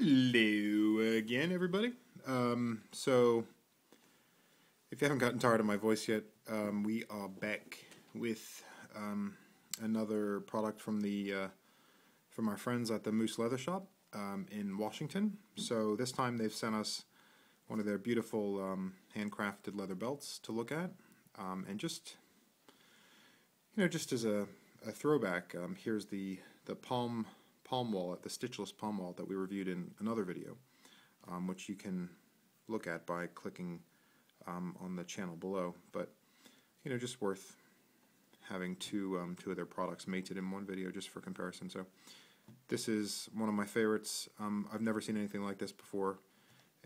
Hello again, everybody. So, if you haven't gotten tired of my voice yet, we are back with another product from from our friends at the Moose Leather Shop in Washington. So this time they've sent us one of their beautiful handcrafted leather belts to look at, and just just as a throwback, here's the palm wallet, the stitchless palm wallet that we reviewed in another video, which you can look at by clicking on the channel below. But just worth having two of their products mated in one video just for comparison. So this is one of my favorites. I've never seen anything like this before,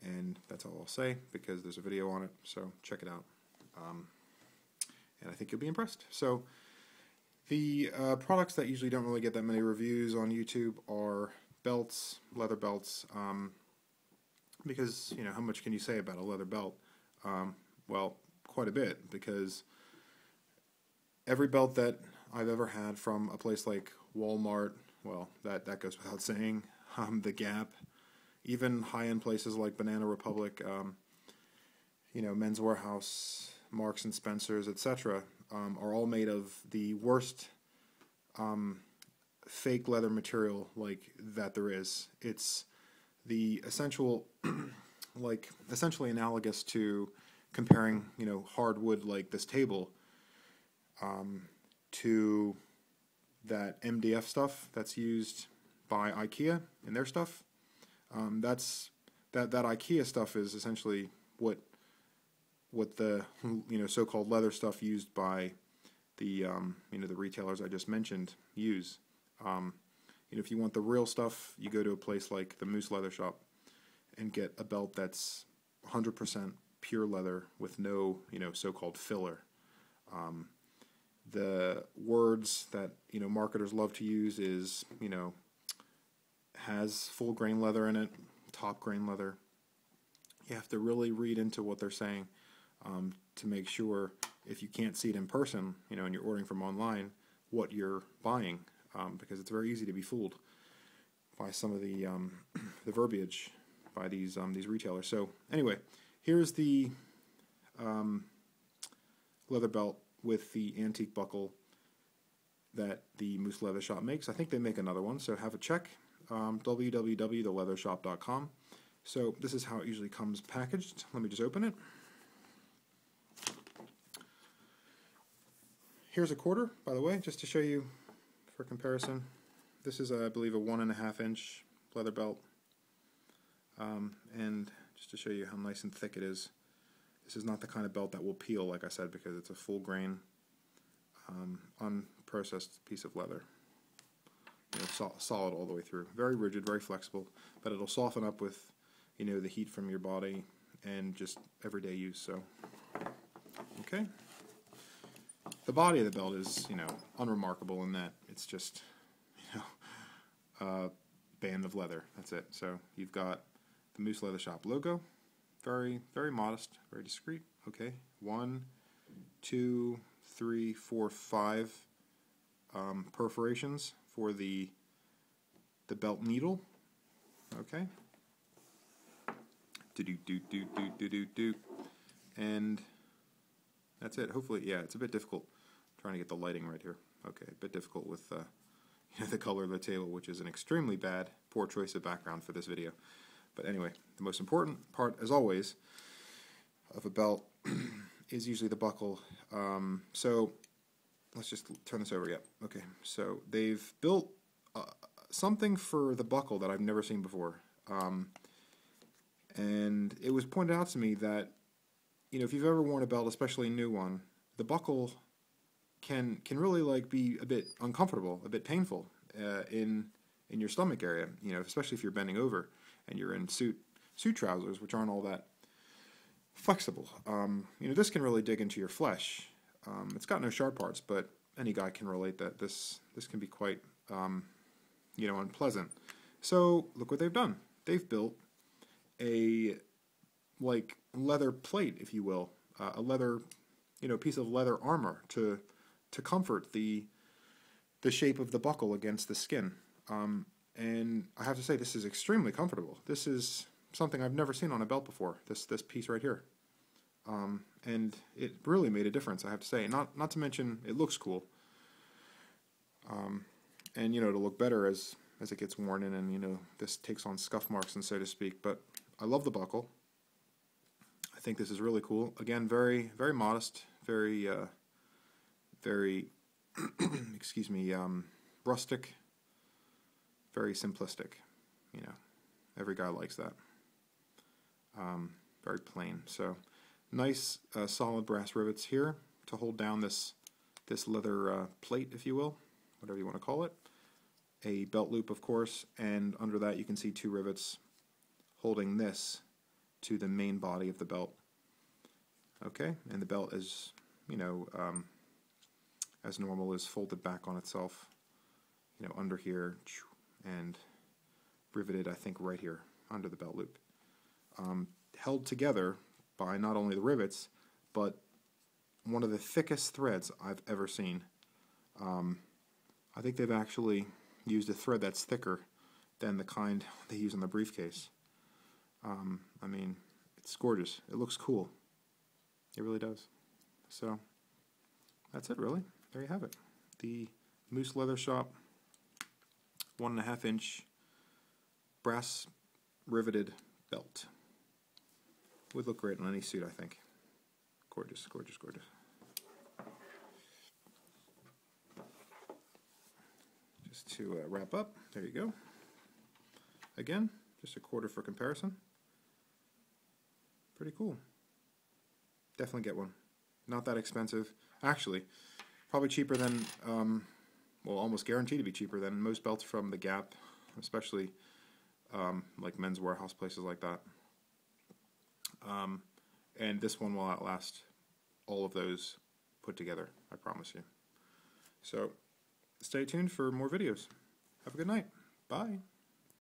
and that's all I'll say because there's a video on it. So check it out, and I think you'll be impressed. So the products that usually don't really get that many reviews on YouTube are belts, leather belts, because how much can you say about a leather belt? Well, quite a bit, because every belt that I've ever had from a place like Walmart, well, that goes without saying, the Gap, even high-end places like Banana Republic, Men's Warehouse, Marks and Spencer's, etc., are all made of the worst fake leather material that there is. It's the essentially analogous to comparing hardwood like this table to that MDF stuff that's used by IKEA in their stuff. That IKEA stuff is essentially what the so-called leather stuff used by the the retailers I just mentioned use. If you want the real stuff, you go to a place like the Moose Leather Shop and get a belt that's 100% pure leather with no so-called filler. The words that marketers love to use is has full grain leather in it, top grain leather. You have to really read into what they're saying to make sure, if you can't see it in person, and you're ordering from online, what you're buying, because it's very easy to be fooled by some of the verbiage by these retailers. So anyway, here's the leather belt with the antique buckle that the Moose Leather Shop makes. I think they make another one, so have a check. www.theleathershop.com. So this is how it usually comes packaged. Let me just open it. Here's a quarter, by the way, just to show you for comparison. This is, I believe, a 1.5 inch leather belt. And just to show you how nice and thick it is, this is not the kind of belt that will peel, like I said, because it's a full grain, unprocessed piece of leather. Solid all the way through. Very rigid, very flexible, but it'll soften up with, the heat from your body and just everyday use. So, okay. The body of the belt is, unremarkable in that it's just, a band of leather. That's it. So you've got the Moose Leather Shop logo. Very, very modest, very discreet. Okay. 1, 2, 3, 4, 5 perforations for the belt needle. Okay. Do. And that's it. Hopefully, yeah, it's a bit difficult trying to get the lighting right here. Okay, a bit difficult with the color of the table, which is an extremely poor choice of background for this video. But anyway, the most important part, as always, of a belt is usually the buckle. So let's just turn this over. Yeah. Okay. So they've built something for the buckle that I've never seen before, and it was pointed out to me that if you've ever worn a belt, especially a new one, the buckle can really be a bit uncomfortable, a bit painful in your stomach area. Especially if you're bending over and you're in suit trousers, which aren't all that flexible. This can really dig into your flesh. It's got no sharp parts, but any guy can relate that this can be quite unpleasant. So look what they've done. They've built a leather plate, if you will, a leather, piece of leather armor to comfort the shape of the buckle against the skin. And I have to say, this is extremely comfortable. This is something I've never seen on a belt before, this piece right here. And it really made a difference, I have to say. Not to mention, it looks cool. And, you know, it'll look better as it gets worn in and, you know, this takes on scuff marks and so to speak. But I love the buckle. I think this is really cool. Again, very, very modest, very, very, excuse me, rustic, very simplistic. You know, every guy likes that. Very plain. So, nice solid brass rivets here to hold down this leather plate, if you will, whatever you want to call it. A belt loop, of course, and under that you can see 2 rivets holding this to the main body of the belt. Okay, and the belt is, you know, as normal, is folded back on itself, you know, under here, and riveted, I think, right here under the belt loop. Held together by not only the rivets, but one of the thickest threads I've ever seen. I think they've actually used a thread that's thicker than the kind they use in the briefcase. I mean, it's gorgeous. It looks cool. It really does. So, that's it, really. There you have it. The Moose Leather Shop 1.5 inch brass riveted belt. Would look great on any suit, I think. Gorgeous, gorgeous, gorgeous. Just to wrap up, there you go. Again, just a quarter for comparison. Pretty cool. Definitely get one. Not that expensive. Actually, probably cheaper than, well, almost guaranteed to be cheaper than most belts from the Gap, especially like Men's Warehouse, places like that. And this one will outlast all of those put together, I promise you. So, stay tuned for more videos. Have a good night. Bye.